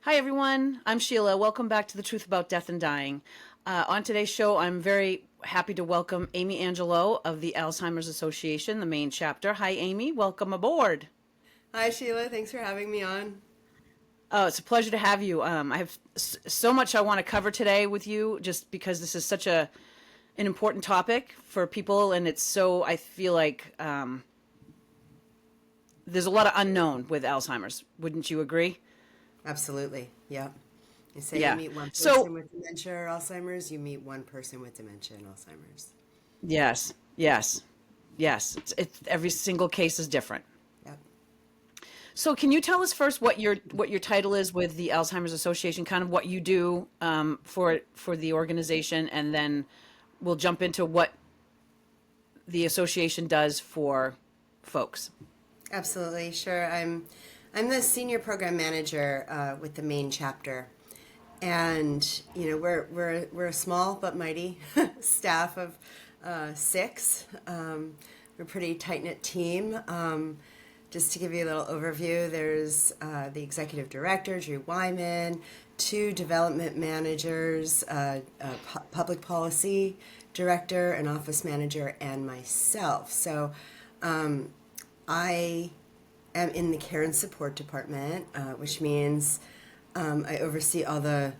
Hi, everyone. I'm Sheila. Welcome back to The Truth About Death and Dying. On today's show, I'm very happy to welcome Amy Angelo of the Alzheimer's Association, the Maine chapter. Hi, Amy. Welcome aboard. Hi, Sheila. Thanks for having me on. Oh, it's a pleasure to have you. I have so much I want to cover today with you, just because this is such an important topic for people, and it's so I feel like there's a lot of unknown with Alzheimer's. Wouldn't you agree? Absolutely. Yeah. You say you Yeah. meet one So person with dementia or Alzheimer's, you meet one person with dementia and Alzheimer's. yes, yes, yes. It's every single case is different. Yep. So, can you tell us first what your title is with the Alzheimer's Association, kind of what you do for the organization, and then we'll jump into what the association does for folks. Absolutely. Sure. I'm the senior program manager with the Maine chapter. And we're a small but mighty staff of six. We're a pretty tight knit team. Just to give you a little overview, there's the executive director, Drew Wyman, two development managers, public policy director, an office manager, and myself. So I am in the care and support department, which means I oversee all the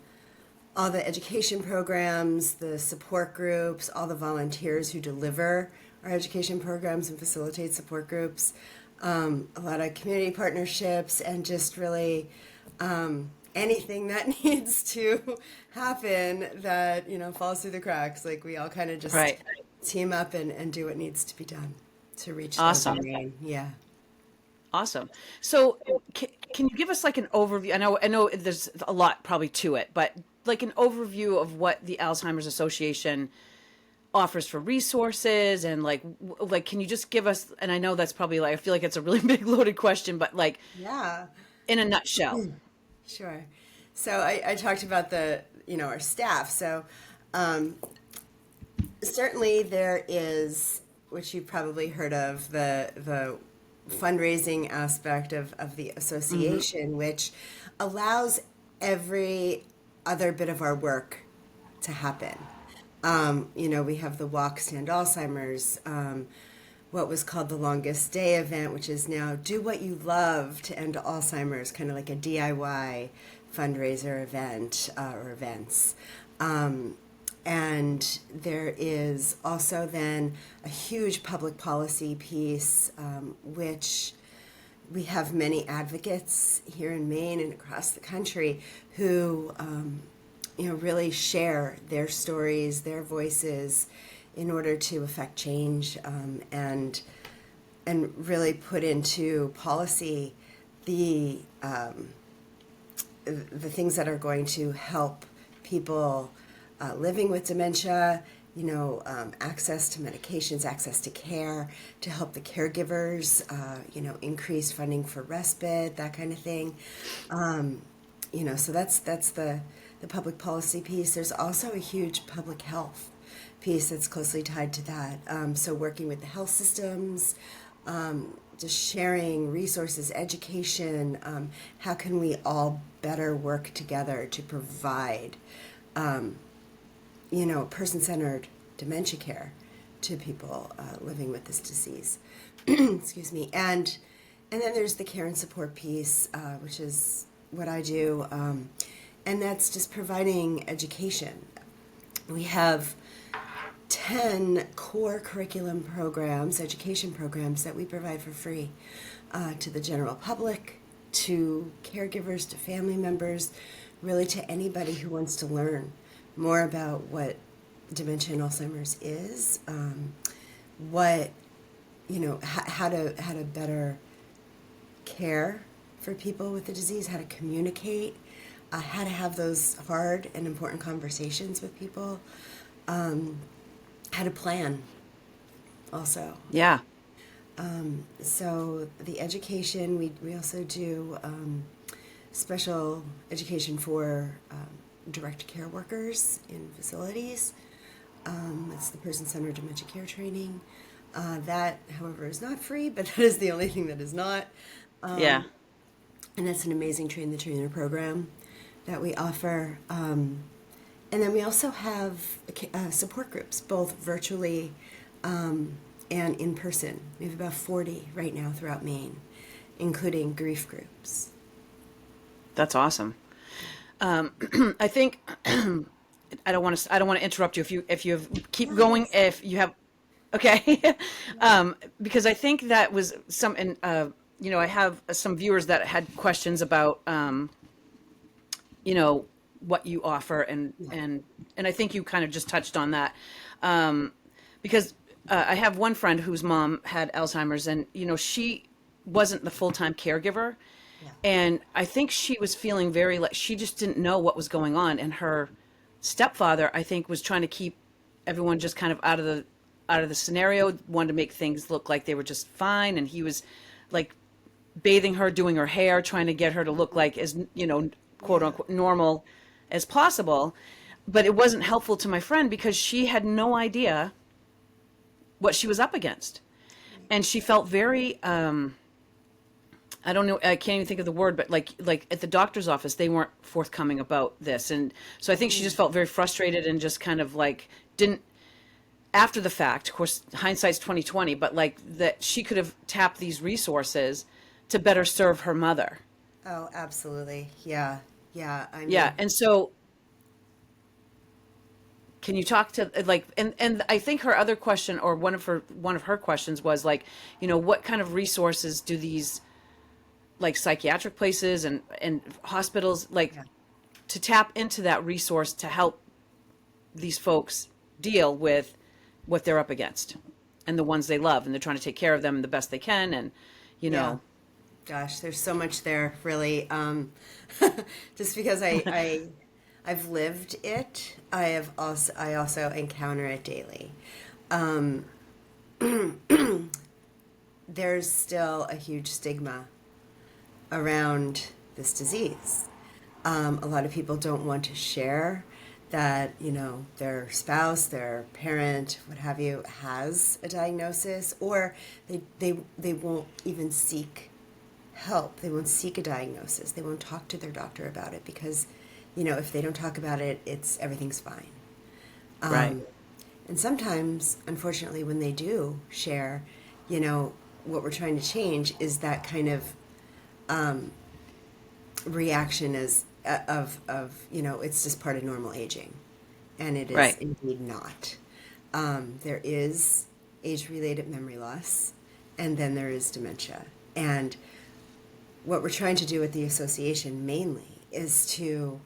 education programs, the support groups, all the volunteers who deliver our education programs and facilitate support groups, a lot of community partnerships, and just really anything that needs to happen that falls through the cracks. Like we all kind of just Right. team up and do what needs to be done to reach those in Awesome. Maine. Yeah. Awesome. So, can you give us like an overview? I know there's a lot probably to it, but like an overview of what the Alzheimer's Association offers for resources, and like can you just give us, and I know that's probably, like, I feel like it's a really big loaded question, but like Yeah. in a nutshell. Sure. So I talked about our staff. So certainly there is, which you've probably heard of, the fundraising aspect of the Hmm. association, which allows every other bit of our work to happen. We have the Walk Stand Alzheimer's, what was called the Longest Day event, which is now Do What You Love to End Alzheimer's, kind of like a DIY fundraiser event or events. And there is also then a huge public policy piece, which we have many advocates here in Maine and across the country who, really share their stories, their voices, in order to affect change, and really put into policy the the things that are going to help people living with dementia, access to medications, access to care, to help the caregivers, increase funding for respite, that kind of thing. So that's the public policy piece. There's also a huge public health piece that's closely tied to that. So working with the health systems, just sharing resources, education, how can we all better work together to provide person-centered dementia care to people living with this disease. Excuse me. And then there's the care and support piece, which is what I do, and that's just providing education. We have 10 core curriculum programs, education programs that we provide for free to the general public, to caregivers, to family members, really to anybody who wants to learn more about what dementia and Alzheimer's is, what how to better care for people with the disease, how to communicate, how to have those hard and important conversations with people, how to plan also. Yeah. So the education, we also do special education for direct care workers in facilities. That's the person-centered dementia care training. That, however, is not free, but that is the only thing that is not. Yeah. And that's an amazing train the trainer program. that we offer. And then we also have support groups, both virtually and in person. We have about 40 right now throughout Maine, including grief groups. That's awesome. I think I don't want to interrupt you if you keep No, going that's if you have okay. Because I think that was some and I have some viewers that had questions about what you offer yeah, and I think you kind of just touched on that. Because I have one friend whose mom had Alzheimer's and she wasn't the full-time caregiver. yeah, And I think she was feeling very like she just didn't know what was going on. And her stepfather, I think, was trying to keep everyone just kind of out of the scenario, wanted to make things look like they were just fine. And he was like bathing her, doing her hair, trying to get her to look like as, quote yeah, unquote normal as possible. But it wasn't helpful to my friend because she had no idea what she was up against. And she felt very I don't know. I can't even think of the word, but like at the doctor's office, they weren't forthcoming about this, and so I think she just felt very frustrated and just kind of like didn't. After the fact, of course, hindsight's 2020, but like that she could have tapped these resources to better serve her mother. Oh, absolutely. Yeah. Yeah. I Yeah, mean, and so can you talk to like and I think her other question or one of her questions was like, what kind of resources do these like psychiatric places and hospitals like yeah. to tap into that resource to help these folks deal with what they're up against and the ones they love and they're trying to take care of them the best they can and you Yeah. know Gosh, there's so much there, really. Just because I've lived it, I also encounter it daily. Um, there's still a huge stigma around this disease. A lot of people don't want to share that, their spouse, their parent, what have you, has a diagnosis, or they won't even seek help. They won't seek a diagnosis. They won't talk to their doctor about it because, if they don't talk about it, everything's fine. right Um, and sometimes, unfortunately, when they do share, what we're trying to change is that kind of reaction of it's just part of normal aging, and it is right indeed not. There is age-related memory loss, and then there is dementia. And what we're trying to do at the association mainly is to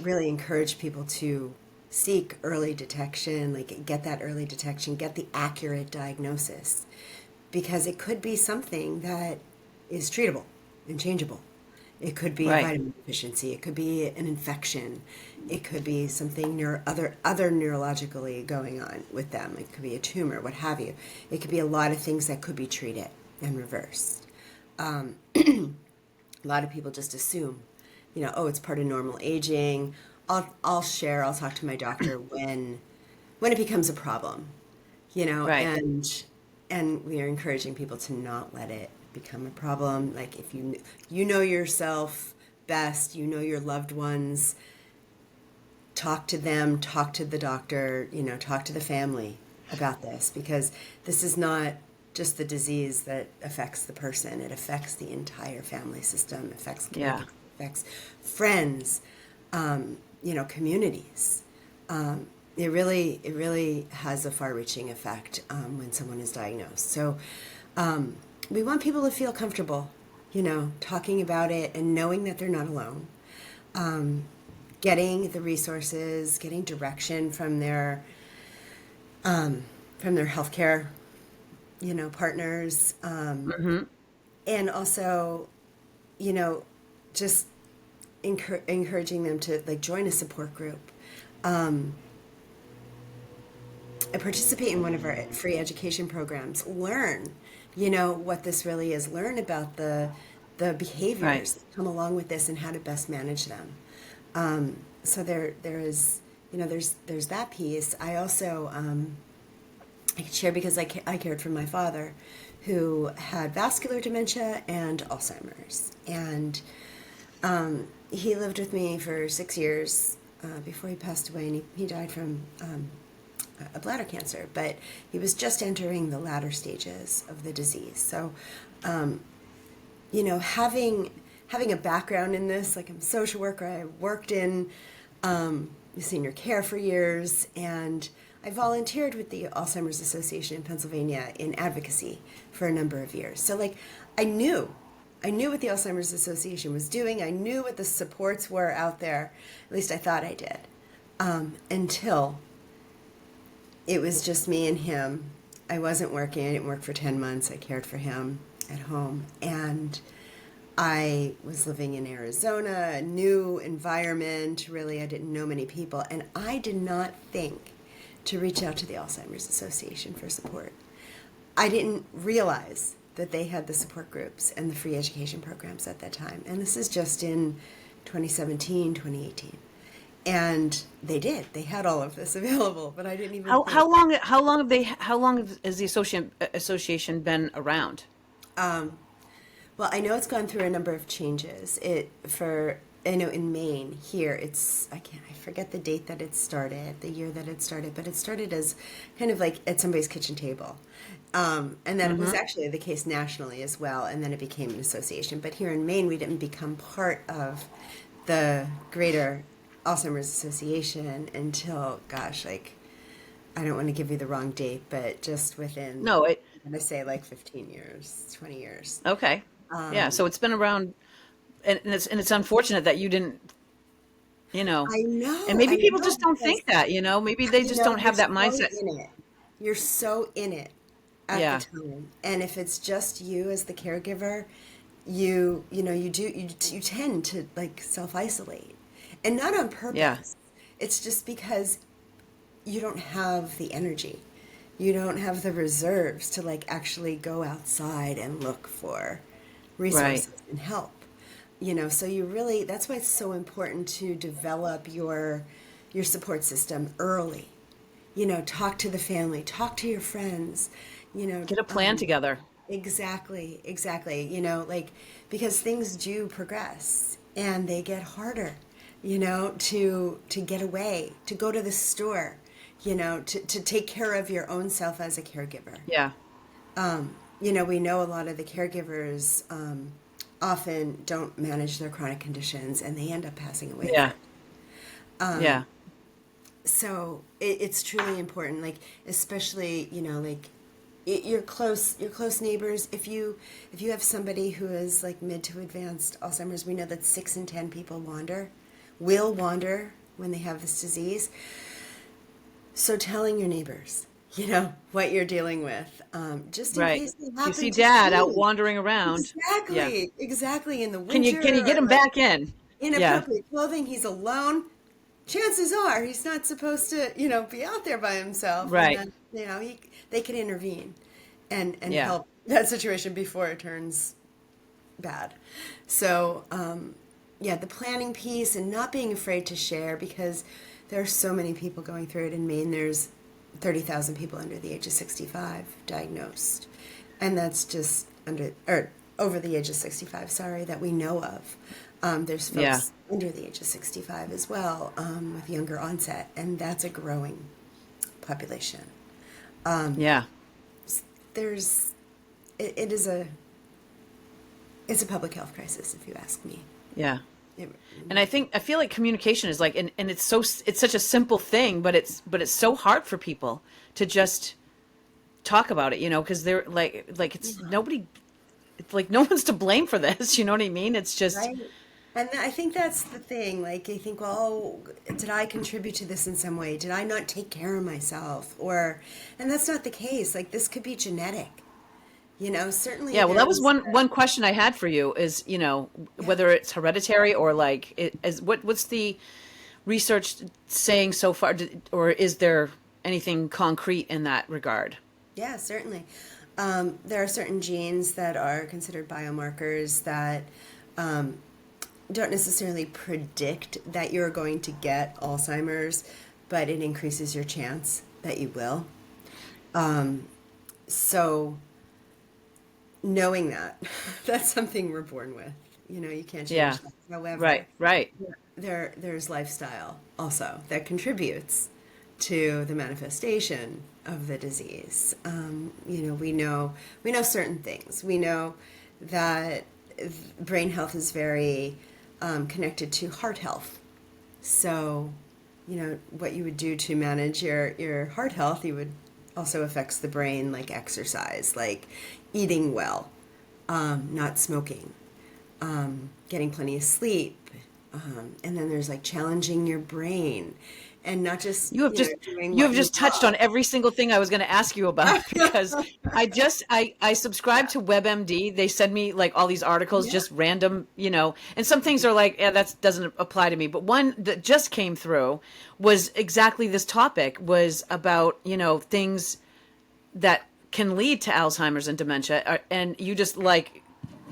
really encourage people to seek early detection, like get that early detection, get the accurate diagnosis, because it could be something that is treatable and changeable. It could be a right vitamin deficiency. It could be an infection. It could be something other neurologically going on with them. It could be a tumor, what have you. It could be a lot of things that could be treated and reversed. A lot of people just assume, oh, it's part of normal aging. I'll talk to my doctor when it becomes a problem, right and we are encouraging people to not let it become a problem. Like if you know yourself best, you know your loved ones, talk to them, talk to the doctor, talk to the family about this, because this is not just the disease that affects the person. It affects the entire family system, affects yeah community, affects friends, communities. It really has a far-reaching effect when someone is diagnosed. So we want people to feel comfortable, talking about it and knowing that they're not alone. Getting the resources, getting direction from their healthcare, partners, hmm and also, just encouraging them to like join a support group. I participate in one of our free education programs. Learn, what this really is. Learn about the right behaviors that come along with this and how to best manage them. So there is, there's that piece. I also I can share because I cared for my father, who had vascular dementia and Alzheimer's, and He lived with me for 6 years before he passed away, and he died from a bladder cancer, but he was just entering the latter stages of the disease. So, having a background in this, like I'm a social worker, I worked in senior care for years, and I volunteered with the Alzheimer's Association in Pennsylvania in advocacy for a number of years. So, like, I knew what the Alzheimer's Association was doing. I knew what the supports were out there. At least I thought I did. Until it was just me and him. I wasn't working. I didn't work for 10 months. I cared for him at home. And I was living in Arizona, a new environment. Really, I didn't know many people. And I did not think to reach out to the Alzheimer's Association for support. I didn't realize that they had the support groups and the free education programs at that time. And this is just in 2017, 2018. And they did. They had all of this available, but I didn't even think. How long has the association been around? Well, I know it's gone through a number of changes. I know in Maine here, I forget the date that it started, the year that it started, but it started as kind of like at somebody's kitchen table. And then it was actually the case nationally as well, and then it became an association. But here in Maine, we didn't become part of the greater Alzheimer's Association until, gosh, like, I don't want to give you the wrong date, but just within, No, I'm going to say like 15 years, 20 years. okay. Yeah, so it's been around, and it's unfortunate that you didn't, I and know, maybe I people know, just don't because think that, maybe they just don't you're have that so mindset. in it. You're so in it at Yeah, the time, and if it's just you as the caregiver, you tend to like self-isolate, and not on yeah, purpose. It's just because you don't have the energy, you don't have the reserves to like actually go outside and look for right. resources and help. So that's why it's so important to develop your support system early. Talk to the family, talk to your friends, you know, Get a plan um, together. exactly, like, because things do progress and they get harder, to get away, to go to the store, to take care of your own self as a caregiver. Yeah, We know a lot of the caregivers often don't manage their chronic conditions and they end up passing away of yeah, it. yeah, So it's truly important, like, especially, like, your close neighbors. If you have somebody who is like mid to advanced Alzheimer's, we know that 6 in 10 people will wander when they have this disease. So telling your neighbors, what you're dealing with, just in right. case they If you see happen to dad see out you. wandering around, yeah. Exactly. In the Can you winter, get or him like back in? Yeah, inappropriate clothing, he's alone. Chances are he's not supposed to, be out there by himself, and right. then, they could intervene and Yeah, help that situation before it turns bad. So, yeah, the planning piece and not being afraid to share, because there are so many people going through it. In Maine, there's 30,000 people under the age of 65 diagnosed, and that's just over the age of 65, sorry, that we know of. There's yeah, folks under the age of 65 as well, with younger onset, and that's a growing population. yeah, There's, it is it's a public health crisis, if you ask me. yeah. It, And I feel like communication is like, and it's such a simple thing, but it's so hard for people to just talk about it, because they're like it's nobody, it's like no one's to blame for this. You know what I mean? It's just, right. And I think that's the thing. Like, I think, well, did I contribute to this in some way? Did I not take care of myself? And that's not the case. Like, this could be genetic. Certainly yeah. Well, that was there's, one question I had for you is, yeah. whether it's hereditary or like, what's the research saying so far, or is there anything concrete in that regard? Yeah, certainly. There are certain genes that are considered biomarkers that don't necessarily predict that you're going to get Alzheimer's, but it increases your chance that you will. So knowing that, that's something we're born with. You know, you can't Yeah. change that. However, Right. Right. there's lifestyle also that contributes to the manifestation of the disease. You know, we know certain things. We know that brain health is very connected to heart health. So, you know, what you would do to manage your heart health, you would also affects the brain, like exercise, like eating well, not smoking, getting plenty of sleep, and then there's like challenging your brain, and not just You have you know just doing you have what you just touched on love. every single thing I was going to ask you about because I subscribe Yeah, to WebMD. They send me like all these articles, yeah, just random, and some things are like, yeah, that doesn't apply to me. But one that just came through was exactly this topic was about, things that can lead to Alzheimer's and dementia. And you just like,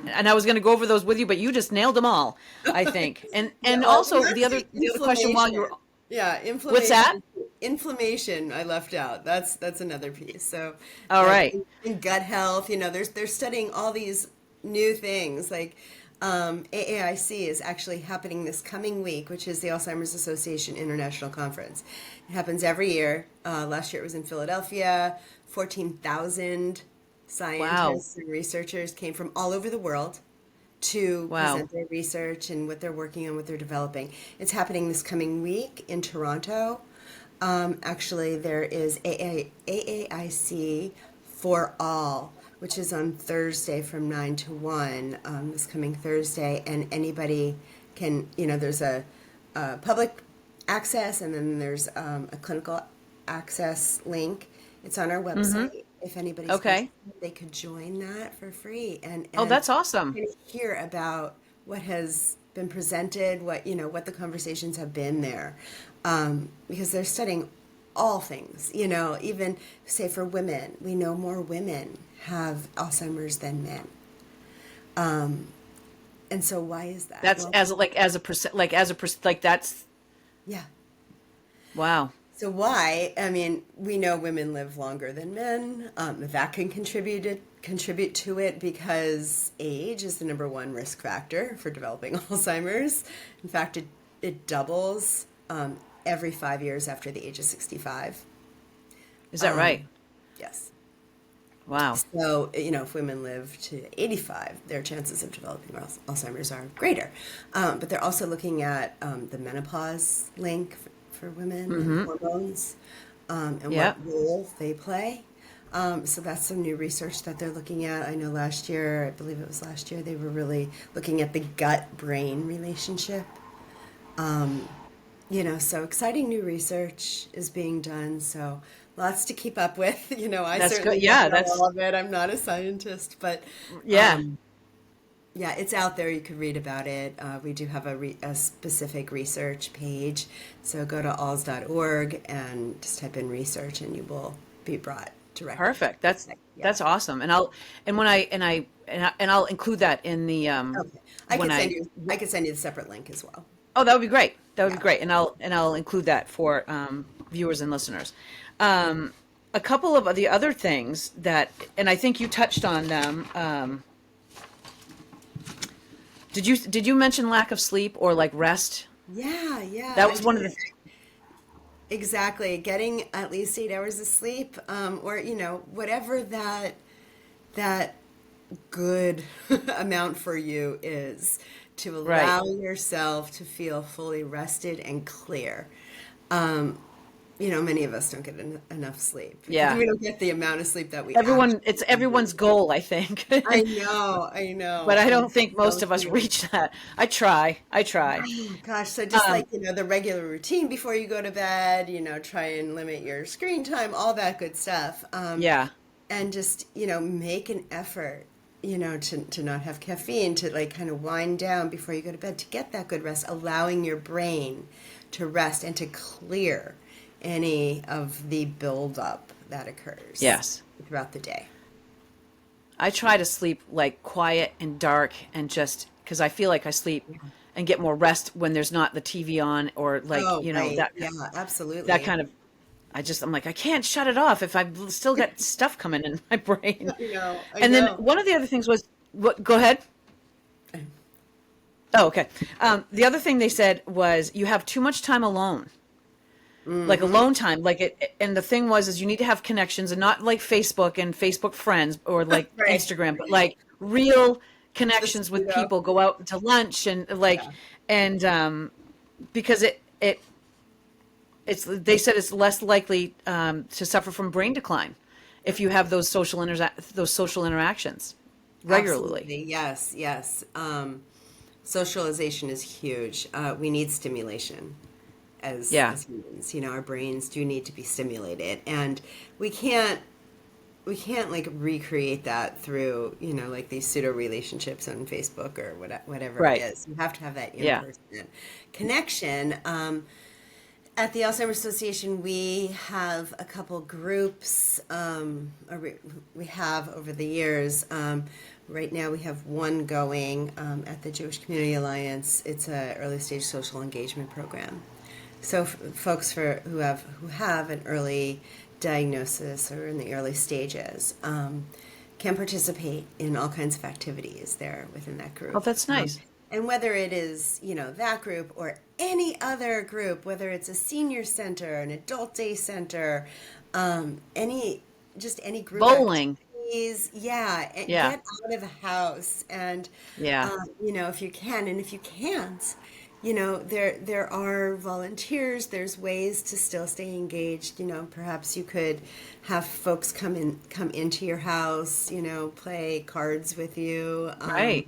and I was going to go over those with you, but you just nailed them all, I think. And yeah. and Well, also you the have other to the other question while you were, inflammation. Yeah, what's that? inflammation. I left out. That's another piece. So, All like right. in gut health, you know, they're studying all these new things. Like AAIC is actually happening this coming week, which is the Alzheimer's Association International Conference. It happens every year. Last year it was in Philadelphia. 14,000 Wow. scientists and researchers came from all over the world to Wow. present their research and what they're working on, what they're developing. It's happening this coming week in Toronto. Actually, there is AAIC For All, which is on Thursday from 9 to 1, this coming Thursday. And anybody can, you know, there's a public access and then there's a clinical access link. It's on our website. If anybody's Okay. interested, they could join that for free Oh, and that's awesome. kind of hear about what has been presented, what you know, what the conversations have been there, because they're studying all things. You know, even say for women, we know more women have Alzheimer's than men, and so why is that? That's Well, as a percent, like that's yeah. wow. So why? I mean, we know women live longer than men. That can contribute to it because age is the number one risk factor for developing Alzheimer's. In fact, it doubles every 5 years after the age of 65. Is that right? Um, yes. Wow. So, you know, if women live to 85, their chances of developing Alzheimer's are greater. But they're also looking at the menopause link for women and hormones and what Yeah. role they play. So that's some new research that they're looking at. I know last year, I believe it was last year, they were really looking at the gut-brain relationship. You know, so exciting new research is being done. So lots to keep up with. You know, I That's good. certainly don't Yeah, know that's all of it. I'm not a scientist, but yeah. um, yeah, it's out there. You could read about it. We do have a specific research page. So go to alz.org and just type in research and you will be brought directly. Perfect. That's Yeah. that's awesome. And I'll include that in the Okay. when I I could send you the separate link as well. oh, that would be great. That would be Yeah. great. And I'll include that for viewers and listeners. A couple of the other things that, and I think you touched on them. Did you mention lack of sleep or like rest? Yeah, yeah, That I was one of did. the Exactly. Getting at least 8 hours of sleep, or you know, whatever that good amount for you is to right. allow yourself to feel fully rested and clear. Um, you know, many of us don't get enough sleep. Yeah. We don't get the amount of sleep that we Everyone, it's actually everyone's need. goal, I think. I know. But I don't think most So of us true. reach that. I try. Oh, gosh, so just Um, like, you know, the regular routine before you go to bed, you know, try and limit your screen time, all that good stuff. yeah. And just, you know, make an effort, you know, to not have caffeine, to like kind of wind down before you go to bed to get that good rest, allowing your brain to rest and to clear any of the buildup that occurs Yes. throughout the day. I try to sleep like quiet and dark and just because I feel like I sleep and get more rest when there's not the TV on or like, Oh, right. that Yeah, that absolutely. kind of I'm like I can't shut it off if I've still got stuff coming in my I brain. know, I And then know. one of the other things was what go ahead. Oh, okay. The other thing they said was you have too much time alone, like alone time. Like and the thing was, is you need to have connections and not like Facebook and Facebook friends or like Right. Instagram, but like real The connections with pseudo. people. Go out to lunch and like, Yeah. and because it's they said it's less likely to suffer from brain decline if you have those social interactions regularly. Absolutely. Yes. Yes. Socialization is huge. We need stimulation Yeah, as humans. You know, our brains do need to be stimulated, and we can't we can't like recreate that through, you know, like these pseudo relationships on Facebook or whatever it right. is. You have to have that in Yeah. person connection. At the Alzheimer's Association, we have a couple groups, we have over the years. Right now, we have one going at the Jewish Community Alliance. It's a early stage social engagement program. So folks who have an early diagnosis or in the early stages can participate in all kinds of activities there within that Oh, group. that's nice. And whether it is, you know, that group or any other group, whether it's a senior center, an adult day center, any group Bowling. activities, yeah, and Yeah. get out of the house and, Yeah. you know, if you can, and if you can't, you know, there are volunteers. There's ways to still stay engaged. You know, perhaps you could have folks come into your house. You know, play cards with you. Right.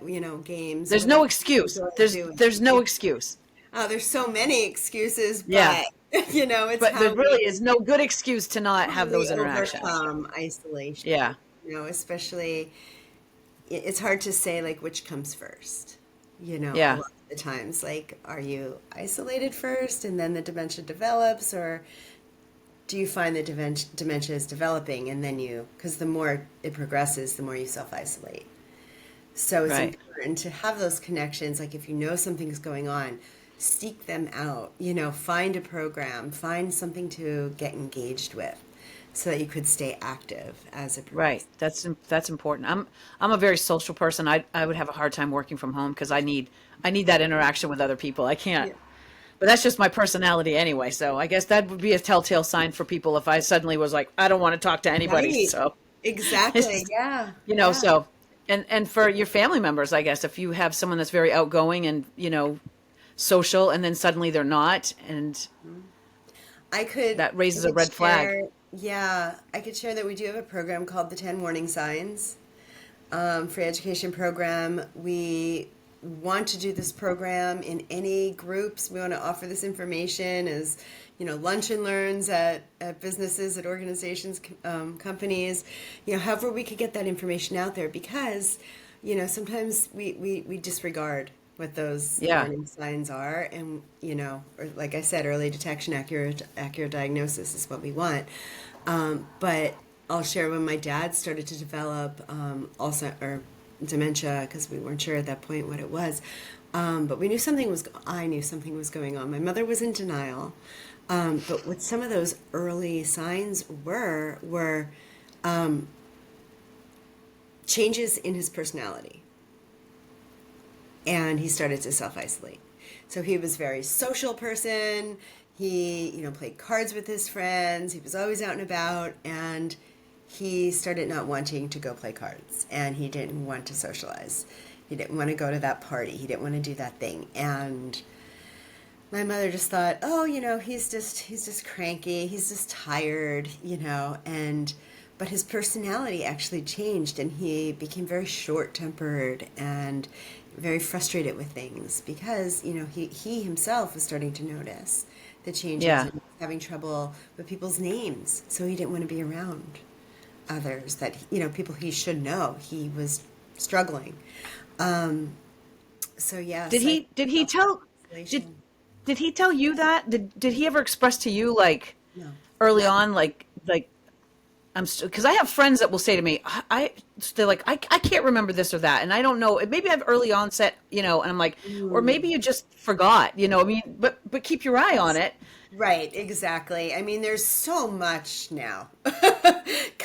You know, games, There's no whatever you excuse. enjoy doing. There's no excuse. There's so many excuses, Yeah. but you know, it's But there how really is no good excuse to not have we those interactions. overcome isolation. Yeah. You know, especially it's hard to say like which comes first. You know, a Yeah. lot of the times, like, are you isolated first and then the dementia develops, or do you find the dementia is developing and then because the more it progresses, the more you self isolate. So it's Right. important to have those connections. Like if you know something's going on, seek them out. You know, find a program, find something to get engaged with, so that you could stay active as it Right. progresses. That's important. I'm a very social person. I would have a hard time working from home because I need that interaction with other people. I can't. Yeah. But that's just my personality anyway. So I guess that would be a telltale sign for people if I suddenly was like, I don't want to talk to anybody. Right. So it's Exactly. just, Yeah. Yeah. so and for your family members, I guess if you have someone that's very outgoing and, social and then suddenly they're not, and that I raises a could red flag. share. Yeah, I could share that we do have a program called the 10 Warning Signs, free education program. We want to do this program in any groups. We want to offer this information as, you know, lunch and learns at businesses, at organizations, companies, you know, however we could get that information out there, because, you know, sometimes we disregard what those Yeah. warning signs are. And, you know, or like I said, early detection, accurate diagnosis is what we want. But I'll share when my dad started to develop Alzheimer's or dementia, because we weren't sure at that point what it was. But I knew something was going on. My mother was in denial. But what some of those early signs were changes in his personality. And he started to self-isolate. So he was a very social person. He, you know, played cards with his friends. He was always out and about, and he started not wanting to go play cards, and he didn't want to socialize. He didn't want to go to that party. He didn't want to do that thing. And my mother just thought, oh, you know, he's just cranky. He's just tired, you know, but his personality actually changed, and he became very short-tempered and very frustrated with things, because, you know, he himself was starting to notice the changes Yeah. and having trouble with people's names. So he didn't want to be around others that, you know, people he should know. He was struggling. So yeah, Did he tell did isolation. did he tell you that? Did he ever express to you like No. early on like because I have friends that will say to me, they're like, I can't remember this or that, and I don't know. Maybe I have early onset, and I'm like, or maybe you just forgot, I mean, but keep your eye on it. Right, exactly. I mean, there's so much now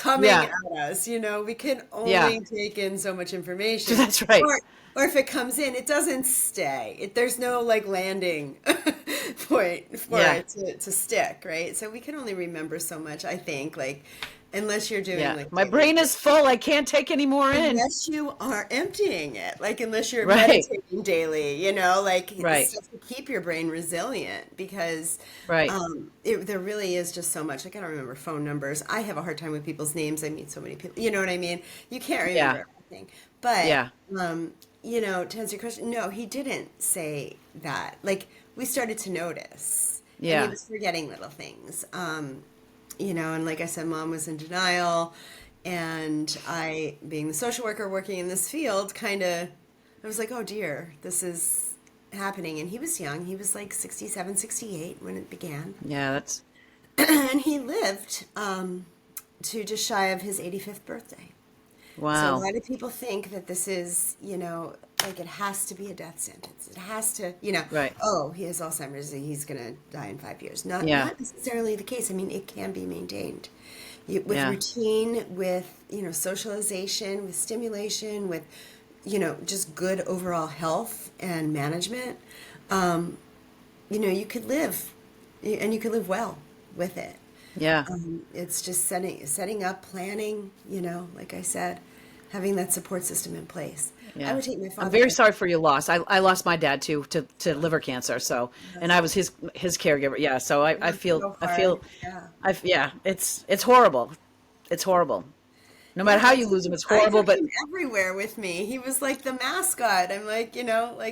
coming Yeah. at us. We can Yeah. only take in so much information. That's right. Or if it comes in, it doesn't stay. There's no like landing point for Yeah. it to stick, right? So we can only remember so much, I think, like unless you're doing Yeah. like My daily, brain is full. I can't take any more in. unless you are emptying it, like unless you're Right. meditating daily, like Right. stuff to keep your brain resilient because Right. there really is just so much. Like I don't remember phone numbers. I have a hard time with people's names. I meet so many people. You know what I mean? You can't Yeah. remember everything. But Yeah. to answer your question, no, he didn't say that. Like we started to notice, and he Yeah. was forgetting little things. And like I said, mom was in denial, and I, being the social worker working in this field, I was like, oh dear, this is happening. And he was young; he was like 67, 68 when it began, Yeah. That's and he lived to just shy of his 85th birthday. So a wow. lot of people think that this is, like it has to be a death sentence. It has to, Right. oh, he has Alzheimer's, he's going to die in 5 years. Not Yeah. not necessarily the case. I mean, it can be maintained with Yeah. routine, with socialization, with stimulation, with just good overall health and management. You could live, and you could live well with it. Yeah. It's just setting up, planning, like I said, having that support system in place. I Yeah. would take my I'm father very back. sorry for your loss. I lost my dad too to liver cancer. So, and I was his caregiver. Yeah. So I It's feel, so hard. Yeah. yeah, it's horrible. It's horrible. No matter Yeah, how you lose him, it's I horrible, took but him everywhere with me. He was like the mascot. I'm like, no, we're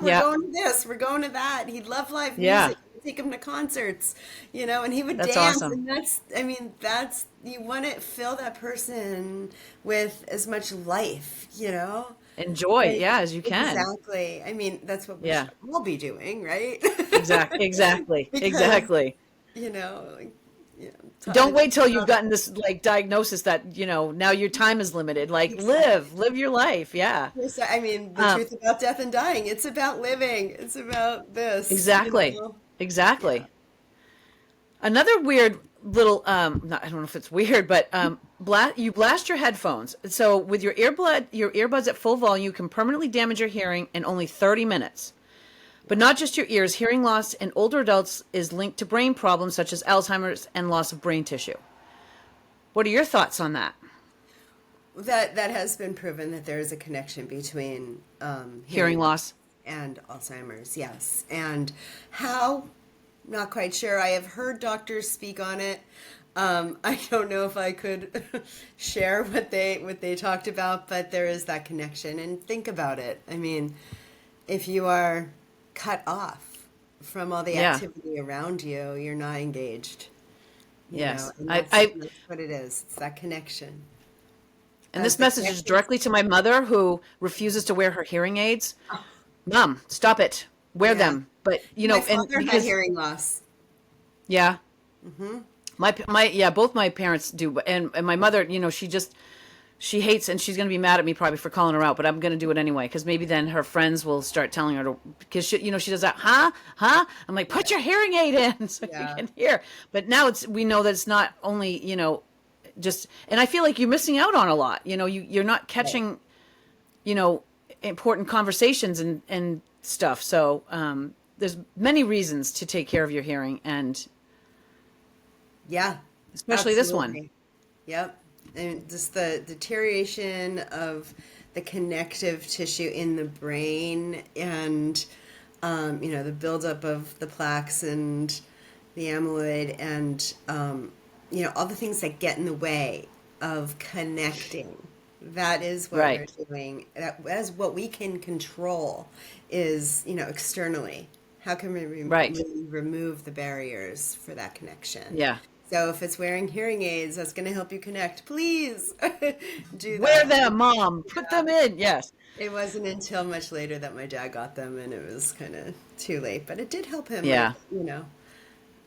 yeah. going to this, we're going to that. He loved live Yeah. music. I'd take him to concerts, and he would That's dance. awesome. And you want to fill that person with as much life. Enjoy. Like, Yeah, as you can. exactly. I mean, that's what we Yeah. should all be doing, right? Exactly. Because, Exactly. like, Don't wait till you've talk gotten this like diagnosis that, now your time is limited. Like exactly. live your life. Yeah. Yes, I mean, the Um, truth about death and dying, it's about living. It's about this, exactly. Yeah. Exactly. Another weird little I don't know if it's weird, but you blast your headphones. So with your earbuds at full volume, you can permanently damage your hearing in only 30 minutes. But not just your ears. Hearing loss in older adults is linked to brain problems such as Alzheimer's and loss of brain tissue. What are your thoughts on that? That has been proven that there is a connection between Hearing hearing loss? and Alzheimer's, yes. And how? Not quite sure. I have heard doctors speak on it. I don't know if I could share what they talked about, but there is that connection. And think about it. I mean, if you are cut off from all the Yeah. activity around you, you're not engaged. Yes. And I that's what it is. It's that connection. and this The message is connection. directly to my mother who refuses to wear her hearing aids. Mom, stop it. Wear Yeah. them. But, My and father had because hearing loss. yeah. Both my parents do, and my mother, she hates, and she's going to be mad at me probably for calling her out, but I'm going to do it anyway because maybe then her friends will start telling her to, because she does that, huh. I'm like, put your hearing aid in so you Yeah. can hear. But now we know that it's not only just, and I feel like you're missing out on a lot. You're not Right. catching important conversations and stuff. So there's many reasons to take care of your hearing, and Yeah. especially this one. Absolutely. Yep. And just the deterioration of the connective tissue in the brain and, the buildup of the plaques and the amyloid and, all the things that get in the way of connecting. That is what Right. we're doing. That is what we can control is, externally. How can we Right. really remove the barriers for that connection? Yeah. So if it's wearing hearing aids, that's going to help you connect. Please do Wear that. them, Mom. Put them in. Yes. It wasn't until much later that my dad got them, and it was kind of too late. But it did help him, Yeah.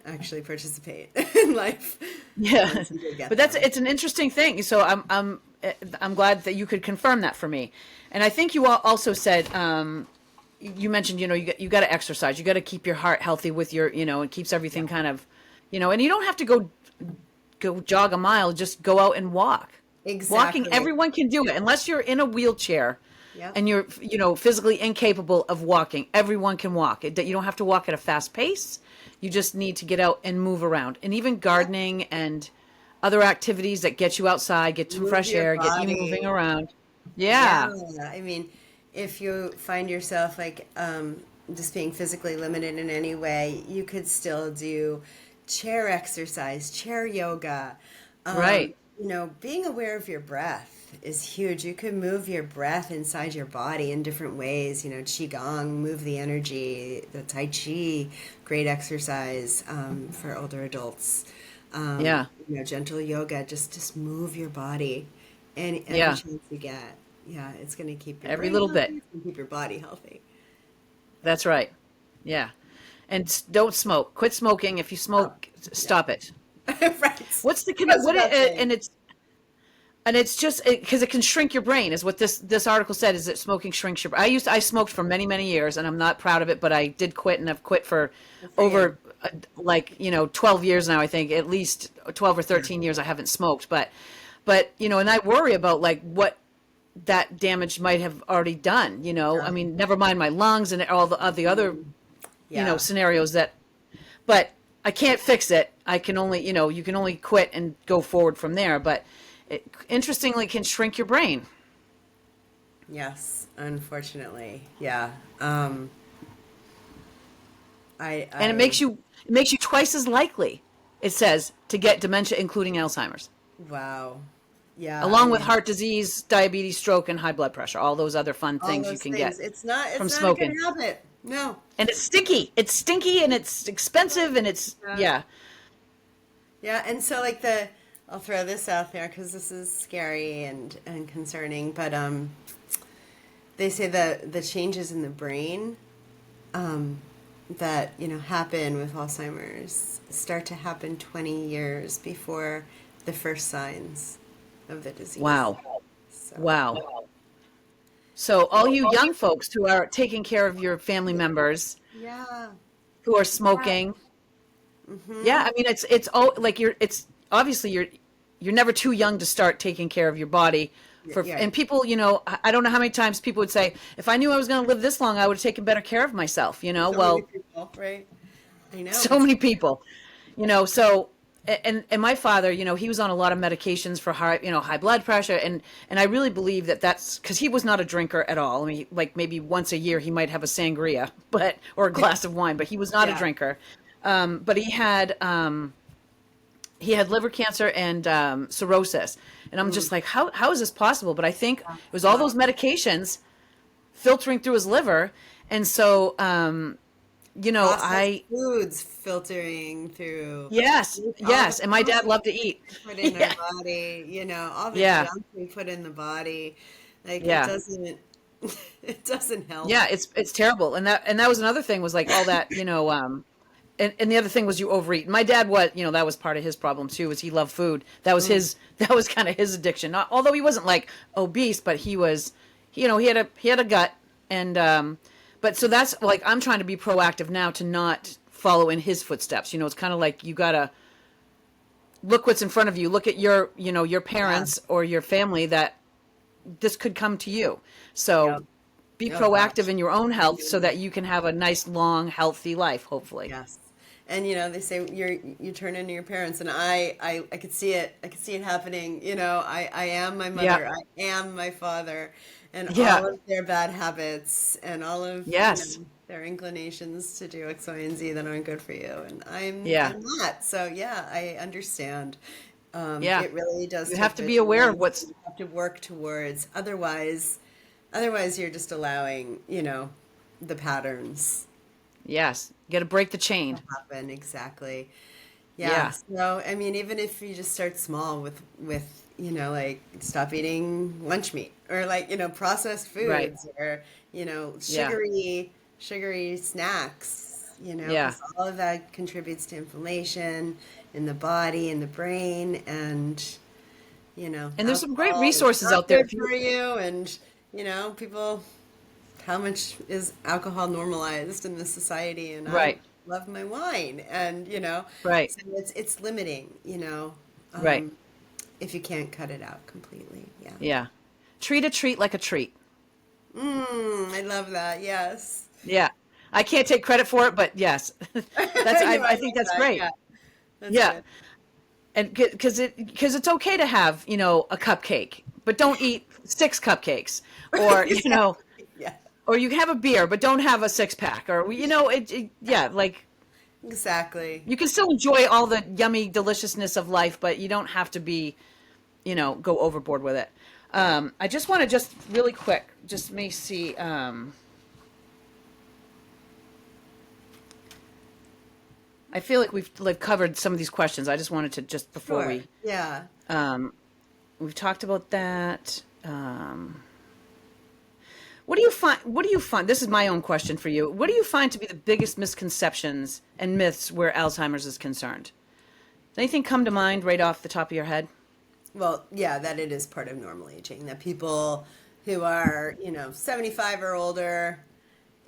actually participate in life Yeah. once he did get But them. it's an interesting thing. So I'm glad that you could confirm that for me. And I think you also said you mentioned you got to exercise. You got to keep your heart healthy with your it keeps everything kind of and you don't have to go go jog a mile, just go out and walk. Exactly. Walking, everyone can do it unless you're in a wheelchair Yep. and you're, physically incapable of walking. Everyone can walk. You don't have to walk at a fast pace. You just need to get out and move around. And even gardening and other activities that get you outside, get some Move fresh your air, get you moving body. around. Yeah, Yeah. I mean, if you find yourself just being physically limited in any way, you could still do chair exercise, chair yoga. Right. Being aware of your breath is huge. You can move your breath inside your body in different ways. Qigong, move the energy, the Tai Chi, great exercise for older adults. Yeah. Gentle yoga, just move your body, and every Yeah. chance you get. Yeah, it's going to keep your Every brain little healthy. bit. It's going to keep your body healthy. That's right. Yeah. And don't smoke. Quit smoking. If you Oh, smoke, yeah. stop it. Right. What's the Goes what without saying. and it's just because it can shrink your brain is what this article said, is that smoking shrinks your brain. I smoked for many years and I'm not proud of it, but I did quit, and I've quit for Good for you. over 12 years now. I think at least 12 or Yeah. 13 years I haven't smoked, but and I worry about like what that damage might have already done. I Yeah. mean, never mind my lungs and all the other Yeah. scenarios but I can't fix it. I can only, you can only quit and go forward from there. But it, interestingly, can shrink your brain, Yes, unfortunately. Yeah. I and I it makes you twice as likely. It says to get dementia, including Alzheimer's, wow. Yeah, I along with mean, heart disease, diabetes, stroke, and high blood pressure. All those other fun all things you those can get things. It's not from it's not a good smoking. habit. No. And it's stinky. It's stinky, and it's expensive, and it's Yeah. yeah, Yeah, and so I'll throw this out there because this is scary and concerning, but they say that the changes in the brain that happen with Alzheimer's start to happen 20 years before the first signs of the disease. wow, So wow. So all you young folks who are taking care of your family members yeah, who are yeah, smoking. Yeah, I mean it's all like it's obviously you're never too young to start taking care of your body yeah. and people, I don't know how many times people would say, if I knew I was going to live this long, I would have taken better care of myself, So many Well, people, right? I know so it's many people, so and my father, he was on a lot of medications for high blood pressure, and I really believe that that's because he was not a drinker at all. I mean, like maybe once a year he might have a sangria, or a glass of wine, but he was not a yeah. drinker. But he had liver cancer and cirrhosis, and I'm Mm. just like, how is this possible? But I think it was all those Wow. medications filtering through his liver, and so Processed I foods filtering through yes, all the yes, and my dad loved to chemicals eat. we put in our Yeah, body, all the yeah, junk we put in the body. Like it yeah. doesn't it doesn't help. Yeah, it's terrible, and that was another thing, was like all that, and the other thing was you overeat. My dad was, that was part of his problem too, was he loved food. That was Mm. his that was kind of his addiction. Not, although he wasn't like obese, but he was, he had a gut, and but so that's like I'm trying to be proactive now to not follow in his footsteps. It's kind of like you gotta look what's in front of you. Look at your Yeah. parents or your family, that this could come to you. Yeah. So be Oh proactive gosh. in your own health so that you can have a nice, long, healthy life, hopefully. Yes. And they say you turn into your parents, and I could see it. I could see it happening. I am my Yeah. mother. I am my father, and Yeah. all of their bad habits and all of Yes. their inclinations to do X, Y, and Z that aren't good for you. And Yeah. I'm not. So yeah, I understand. Yeah. It really does You have take to be aware of vigilance. what's, You have to work towards. Otherwise, you're just allowing the patterns yes, got to break the to chain. happen. Exactly. Yeah. Yeah. So, I mean, even if you just start small with like stop eating lunch meat, or like, processed Right. foods, or, Yeah. sugary snacks, Yeah. because all of that contributes to inflammation in the body, in the brain, and, And there's some great alcohol is resources not out there. good for you. And, people, how much is alcohol normalized in this society? And I Right. love my wine, and Right. so it's limiting. Right. if you can't cut it out completely. Yeah. Yeah. Treat a treat like a treat. I love that. Yes. Yeah. I can't take credit for it, but yes, I know, I I think like that's that. great. Yeah, that's Yeah. good. And because it's okay to have, a cupcake, but don't eat six cupcakes, or, Exactly. Yeah, or you have a beer, but don't have a six pack, or, yeah, like exactly. you can still enjoy all the yummy deliciousness of life, but you don't have to be, go overboard with it. Yeah. I just want to just really quick, just may see, I feel like we've like covered some of these questions. I just wanted to just before Sure. Yeah. we've talked about that. What do you find? What do you find? This is my own question for you. What do you find to be the biggest misconceptions and myths where Alzheimer's is concerned? Does anything come to mind right off the top of your head? Well, yeah, that it is part of normal aging. That people who are, 75 or older,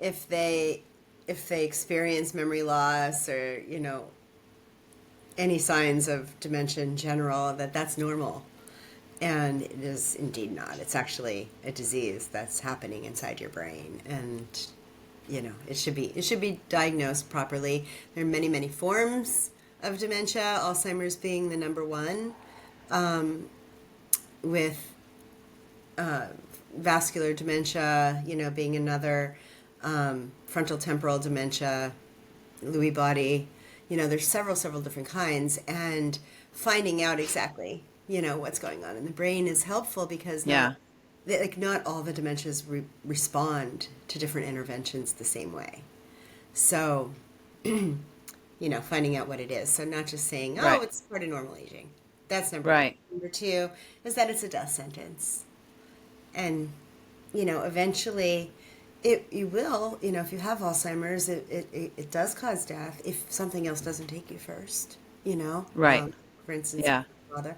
if they experience memory loss or, any signs of dementia in general, that's normal. And it is indeed not. It's actually a disease that's happening inside your brain, and it should be diagnosed properly. There are many, many forms of dementia, Alzheimer's being the number one, with vascular dementia, being another, frontal temporal dementia, Lewy body. There's several different kinds, and finding out exactly, what's going on in the brain is helpful because Yeah. not all the dementias respond to different interventions the same way. So, finding out what it is. So not just saying, oh, Right. it's part of normal aging. That's number Right. one. Number two is that it's a death sentence. And, eventually you will, if you have Alzheimer's, it does cause death if something else doesn't take you first, Right. for instance, Yeah. my father.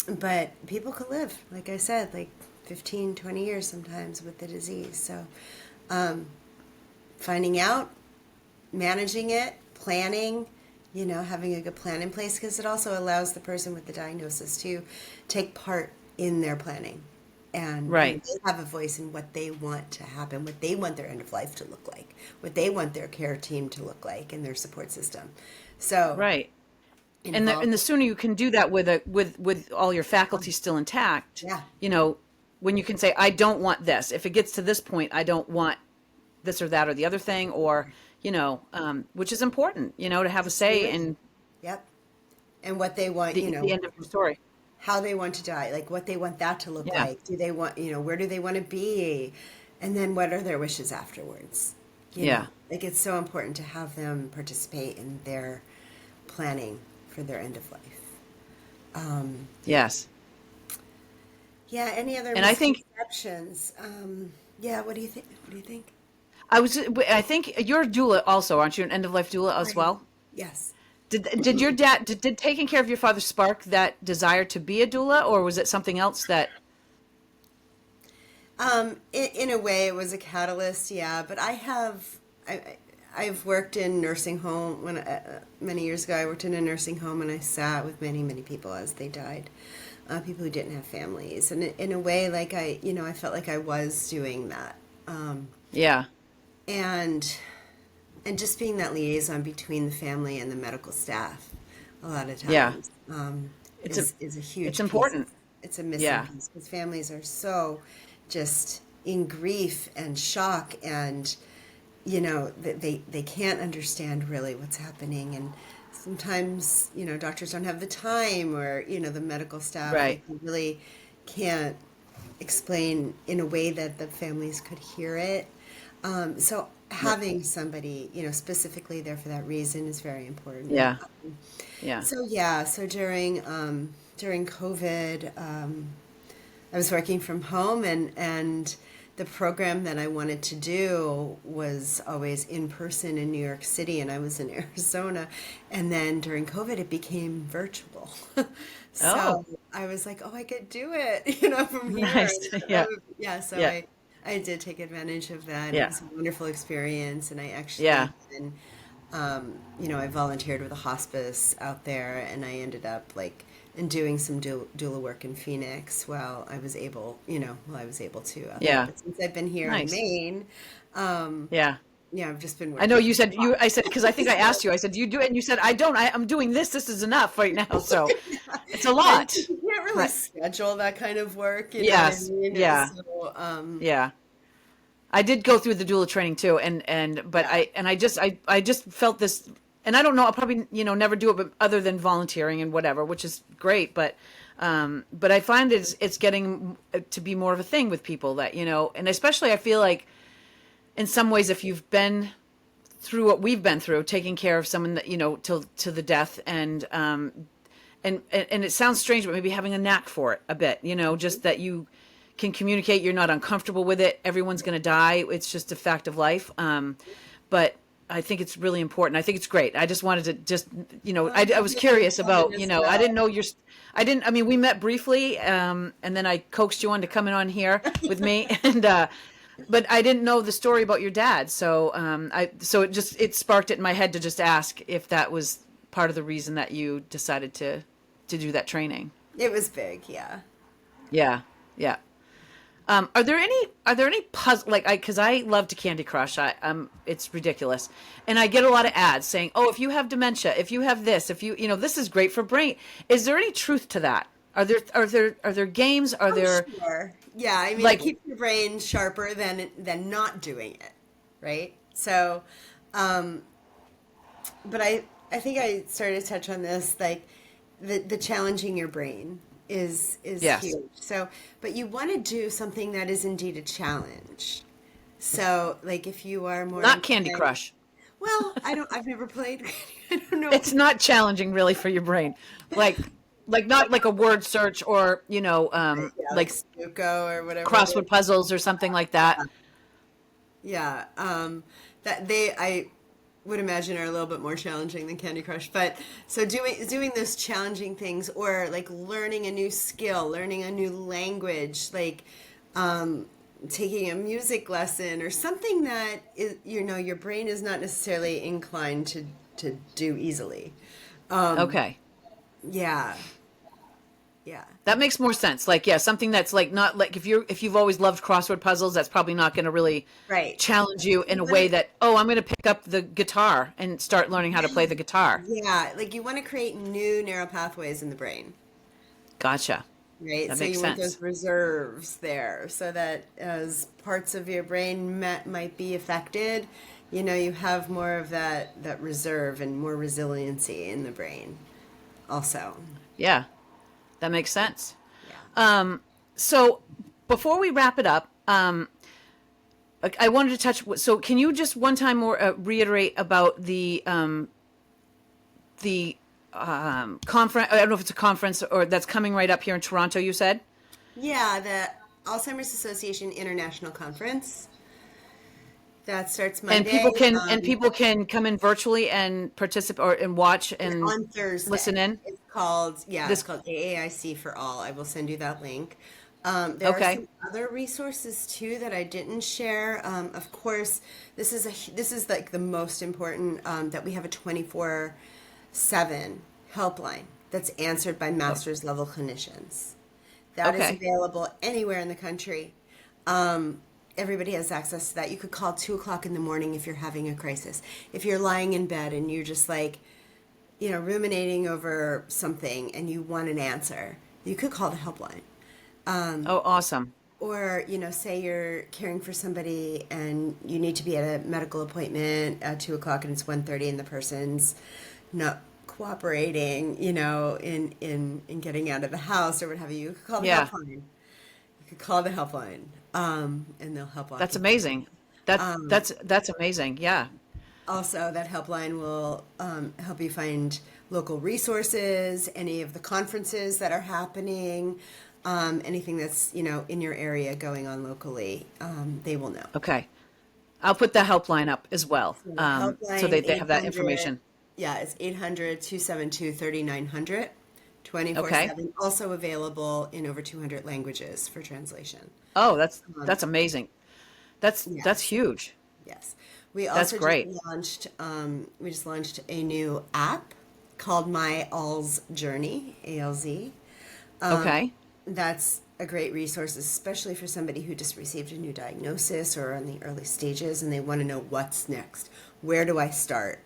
But people could live, like I said, like 15, 20 years sometimes with the disease. So finding out, managing it, planning, having a good plan in place, because it also allows the person with the diagnosis to take part in their planning. And Right. they have a voice in what they want to happen, what they want their end of life to look like, what they want their care team to look like, and their support system. So, Right. And involve, the sooner you can do that with all your faculty still intact, yeah, when you can say, I don't want this. If it gets to this point, I don't want this or that or the other thing, or, which is important, to have a say in yep. And what they want, the end of the story. how they want to die, like what they want that to look Yeah. like. Do they want, where do they want to be? And then what are their wishes afterwards? Yeah. Like it's so important to have them participate in their planning for their end of life. Yes. Yeah, any other And I think misconceptions? Yeah, what do you think? What do you think? I think you're a doula also, aren't you? An end of life doula as well? Yes. Did your dad did taking care of your father spark that desire to be a doula, or was it something else that? In a way, it was a catalyst, yeah. But I've worked in nursing home many years ago. I worked in a nursing home, and I sat with many, many people as they died, people who didn't have families, and in a way, like I felt like I was doing that, Yeah. and just being that liaison between the family and the medical staff, a lot of Yeah. times, It's is a huge. it's piece. important. It's a missing Yeah. piece because families are so just in grief and shock, and they can't understand really what's happening, and sometimes doctors don't have the time, or the medical staff Right. really can't explain in a way that the families could hear it. So having somebody specifically there for that reason is very important. Yeah. Yeah. So during COVID, I was working from home, and the program that I wanted to do was always in person in New York City, and I was in Arizona. And then during COVID, it became virtual. So Oh. I was like, oh, I could do it, from here. Nice. And Yeah. so Yeah. I did take advantage of that. It Yeah. was a wonderful experience, and I actually Yeah. even I volunteered with a hospice out there, and I ended up like and doing some doula work in Phoenix while I was able to. Yeah. But since I've been here in Nice. Maine, um, Yeah. I've just been I know working. you said I said, because I think I asked you, I said, do you do it? And you said, I don't, I'm doing this. This is enough right now. So it's a Yeah, lot, you can't really but schedule that kind of work, you know what I yes. mean? Yeah. So, Yeah. I did go through the doula training too. But yeah. I just felt this, and I don't know, I'll probably, never do it, but other than volunteering and whatever, which is great. But I find it's getting to be more of a thing with people that, and especially I feel like in some ways, if you've been through what we've been through, taking care of someone that, till to the death, and it sounds strange, but maybe having a knack for it a bit, just that you can communicate, you're not uncomfortable with it. Everyone's going to die. It's just a fact of life. But I think it's really important. I think it's great. I just wanted to Well, I was curious about, as I well. didn't know I mean, we met briefly, and then I coaxed you on to coming on here with me. But I didn't know the story about your dad. So it sparked it in my head to just ask if that was part of the reason that you decided to do that training. It was big, yeah. Yeah. Yeah. Are there any puzzle, like, because I love to Candy Crush. It's ridiculous, and I get a lot of ads saying, "Oh, if you have dementia, if you have this, if this is great for brain." Is there any truth to that? Are there games? Are Oh, there sure. Yeah, I mean, it like keeps your brain sharper than not doing it, right? So, um, but I think I started to touch on this, like the challenging your brain is yes, huge. So, but you want to do something that is indeed a challenge. So, like if you are more not Candy inclined, Crush. well, I've never played. I don't know. It's not challenging really for your brain, like not like a word search or Yeah, like like Sudoku or whatever it is. crossword puzzles or something like that. Yeah, that I would imagine are a little bit more challenging than Candy Crush. But so doing those challenging things, or like learning a new skill, learning a new language, like taking a music lesson or something that is, your brain is not necessarily inclined to do easily. Okay. Yeah, yeah, That makes more sense. Like, yeah, something that's like not like if you've always loved crossword puzzles, that's probably not going to really right. challenge you in You a want way to, that, oh, I'm going to pick up the guitar and start learning how to play the guitar. yeah, like you want to create new neural pathways in the brain. Gotcha. Right, That so makes you want sense. those reserves there so that as parts of your brain might be affected, you have more of that reserve and more resiliency in the brain also. Yeah, that makes sense. Yeah. So before we wrap it up, like, I wanted to touch. So can you just one time more reiterate about the conference? I don't know if it's a conference or that's coming right up here in Toronto. You said. Yeah, the Alzheimer's Association International Conference that starts And Monday people can come in virtually and participate or and watch and on Thursday. listen in. It's This called AAIC For All. I will send you that link. There are okay. some other resources too that I didn't share. Of course, this is like the most important, that we have a 24/7 helpline that's answered by master's level clinicians. That is Okay. available anywhere in the country. Everybody has access to that. You could call 2 o'clock in the morning if you're having a crisis. If you're lying in bed and you're just like, ruminating over something and you want an answer, you could call the helpline. Oh, awesome. Or, say you're caring for somebody and you need to be at a medical appointment at 2 o'clock and it's 1:30 and the person's not cooperating, in getting out of the house or what have you. You could call the Yeah, helpline. You could call the helpline, and they'll help walk that's you through it. amazing. That's amazing. Yeah. Also, that helpline will help you find local resources, any of the conferences that are happening, anything that's in your area going on locally. They will know. Okay. I'll put the helpline up as well, So the so helpline they have that 800, information. yeah, it's 800-272-3900, Okay. 24/7. Also available in over 200 languages for translation. Oh, that's Um, that's amazing. That's yeah. that's huge. Yes. We That's also just great. launched a new app called My Alz Journey, ALZ. Okay. That's a great resource, especially for somebody who just received a new diagnosis or on the early stages and they want to know what's next. Where do I start?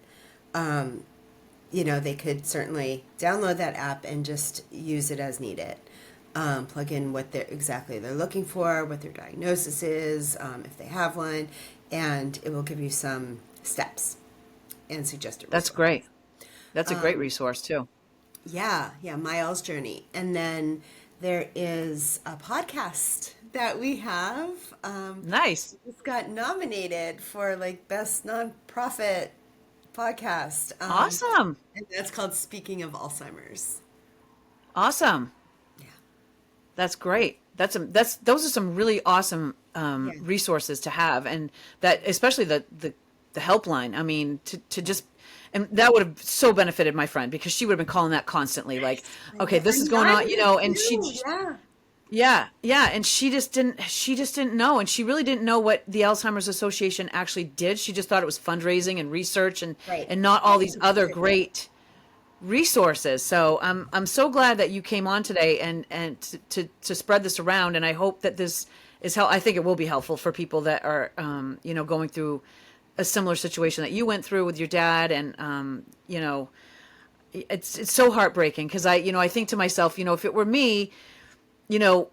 They could certainly download that app and just use it as needed. Plug in what they're looking for, what their diagnosis is, if they have one, and it will give you some steps and suggested That's resources. great. That's a great resource too. Yeah, Miles Journey. And then there is a podcast that we have. Nice. It's got nominated for like best nonprofit podcast. Awesome. And that's called Speaking of Alzheimer's. Awesome. Yeah. That's great. Those are some really awesome Yeah. resources to have, and that especially the helpline. I mean, to just and that would have so benefited my friend because she would have been calling that constantly, like, I okay, know. this is And going I on, would and too. Yeah. yeah, and she just didn't know, and she really didn't know what the Alzheimer's Association actually did. She just thought it was fundraising and research Right. and not all these other great resources. So I'm so glad that you came on today and to spread this around. And I hope that this is how I think it will be helpful for people that are going through a similar situation that you went through with your dad. And it's so heartbreaking because I think to myself, if it were me, you know,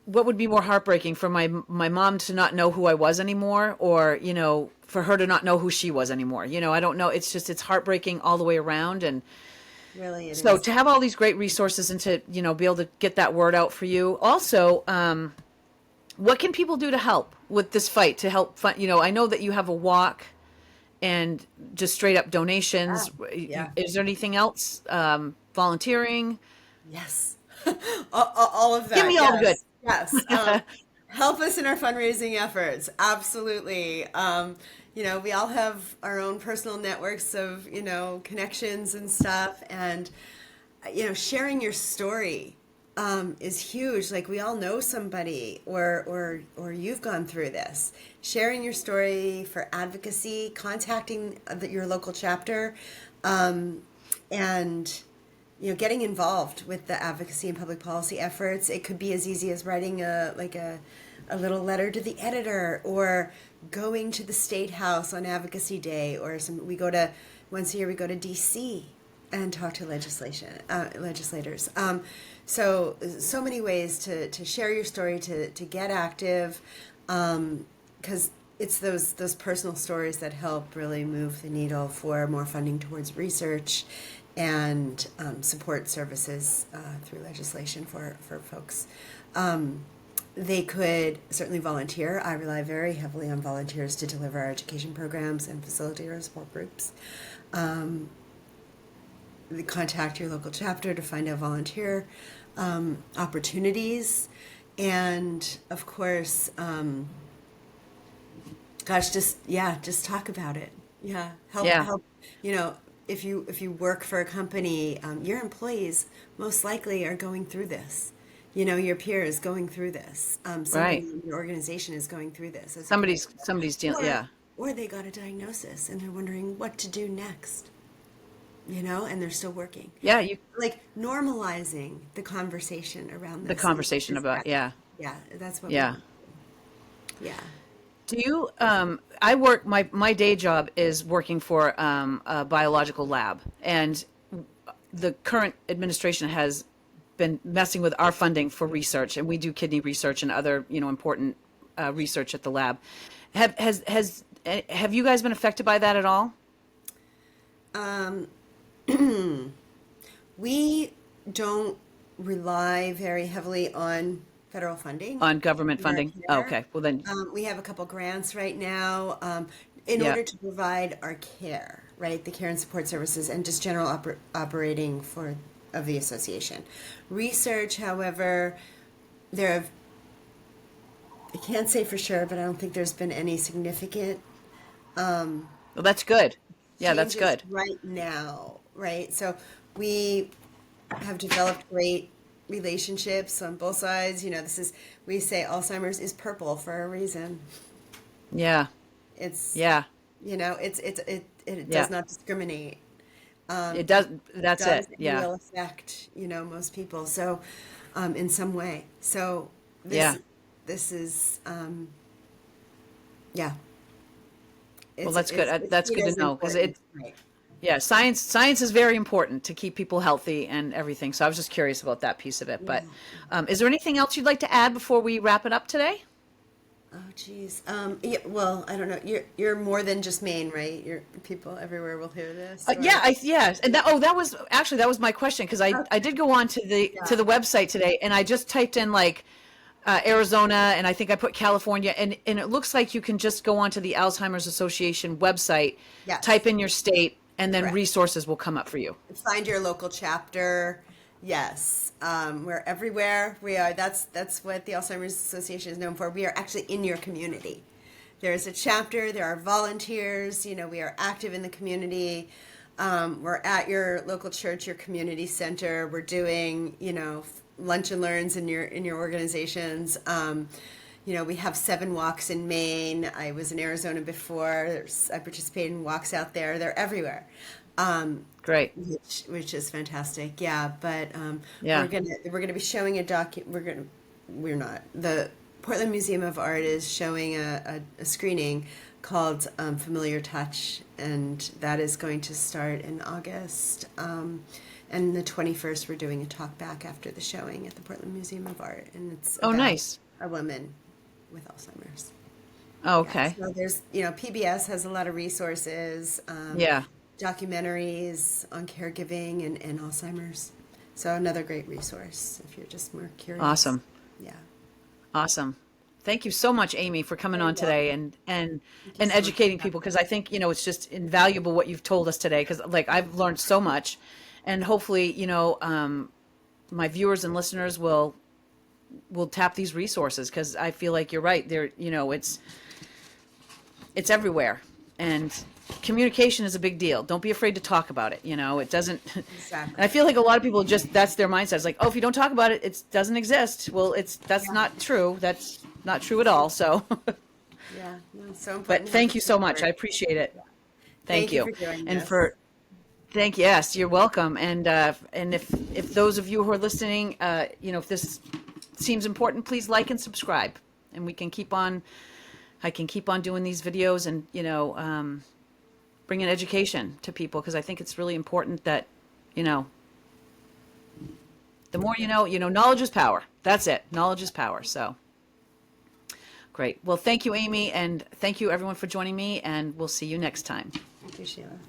what would be more heartbreaking for my mom to not know who I was anymore, or for her to not know who she was anymore. I don't know. It's heartbreaking all the way around. And Really, it so is. to have all these great resources and to be able to get that word out for you. Also, what can people do to help with this fight? To help fund, I know that you have a walk and just straight up donations. Yeah. Is there anything else? Volunteering? Yes. All of Give that. me all the good. Yes. Yes. Help us in our fundraising efforts. Absolutely. We all have our own personal networks of, connections and stuff. And, sharing your story is huge. Like we all know somebody or you've gone through this. Sharing your story for advocacy, contacting your local chapter, and getting involved with the advocacy and public policy efforts. It could be as easy as writing a little letter to the editor, or going to the State House on Advocacy Day, or once a year we go to DC and talk to legislators. So many ways to share your story, to get active, because it's those personal stories that help really move the needle for more funding towards research and support services through legislation for folks. They could certainly volunteer. I rely very heavily on volunteers to deliver our education programs and facilitate our support groups. Contact your local chapter to find out volunteer opportunities. And of course, just talk about it. Yeah, Yeah. help. If you work for a company, your employees most likely are going through this. Your peer is going through this. Somebody Right. in your organization is going through this. As a Somebody's dealing. or, Yeah. or they got a diagnosis and they're wondering what to do next. And they're still working. Yeah. You Like normalizing the conversation around the this. conversation about. Yeah. Yeah, that's what Yeah. yeah. Do you? I work. My day job is working for a biological lab, and the current administration has been messing with our funding for research, and we do kidney research and other important research at the lab. Have you guys been affected by that at all? We don't rely very heavily on federal funding On government in our funding? Oh, care. okay. Well then, We have a couple grants right now in yeah. order to provide our care, right? The care and support services and just general operating of the association. Research, however, I can't say for sure, but I don't think there's been any significant Well, that's good. Yeah, that's changes good. right now, right? So we have developed great relationships on both sides. We say Alzheimer's is purple for a reason. Yeah. It's Yeah. It Yeah. does not discriminate. It does. That's Does it. and Yeah. will affect, most people. So, in some way. So Yeah. this is, yeah, Well, that's good. it's That's seen good to as know because important. Right. yeah, science is very important to keep people healthy and everything. So I was just curious about that piece of it. Yeah. But is there anything else you'd like to add before we wrap it up today? Oh, geez. Yeah, well, I don't know. You're more than just Maine, right? People everywhere will hear this. Yeah, Or and that was actually that was my question because I did go on to yeah, the website today and I just typed in like Arizona and I think I put California and it looks like you can just go onto the Alzheimer's Association website, yes, type in your state, and then correct. resources will come up for you. Find your local chapter. Yes, we're everywhere. We are. That's what the Alzheimer's Association is known for. We are actually in your community. There is a chapter. There are volunteers. We are active in the community. We're at your local church, your community center. We're doing, lunch and learns in your organizations. We have 7 walks in Maine. I was in Arizona before. I participated in walks out there. They're everywhere. Great. Which is fantastic. Yeah, but Yeah. we're gonna be showing a we're not the Portland Museum of Art is showing a screening called Familiar Touch, and that is going to start in August. And the 21st, we're doing a talk back after the showing at the Portland Museum of Art, and it's Oh, about nice. a woman with Alzheimer's. Oh, Yeah, okay. so there's, PBS has a lot of resources, Yeah. documentaries on caregiving and Alzheimer's. So another great resource if you're just more curious. Awesome. Yeah. Awesome. Thank you so much, Amy, for coming Very on today welcome. Thank you and so much for educating people having because me. I think, it's just invaluable what you've told us today because like I've learned so much and hopefully, my viewers and listeners will tap these resources because I feel like you're right. There, it's everywhere and communication is a big deal. Don't be afraid to talk about it. It doesn't, and I Exactly. feel like a lot of people just, that's their mindset. It's like, oh, if you don't talk about it, it doesn't exist. Well, that's Yeah. not true. That's not true at all. So, Yeah. No, it's so but important to have thank the you so much. I support. appreciate it. Thank Thank you you. for doing And this. yes, you're welcome. And if those of you who are listening, if this seems important, please like and subscribe and we can keep on, I can keep on doing these videos and, bringing education to people because I think it's really important that, the more knowledge is power. That's it. Knowledge is power. So great. Well, thank you, Amy, and thank you everyone for joining me, and we'll see you next time. Thank you, Sheila.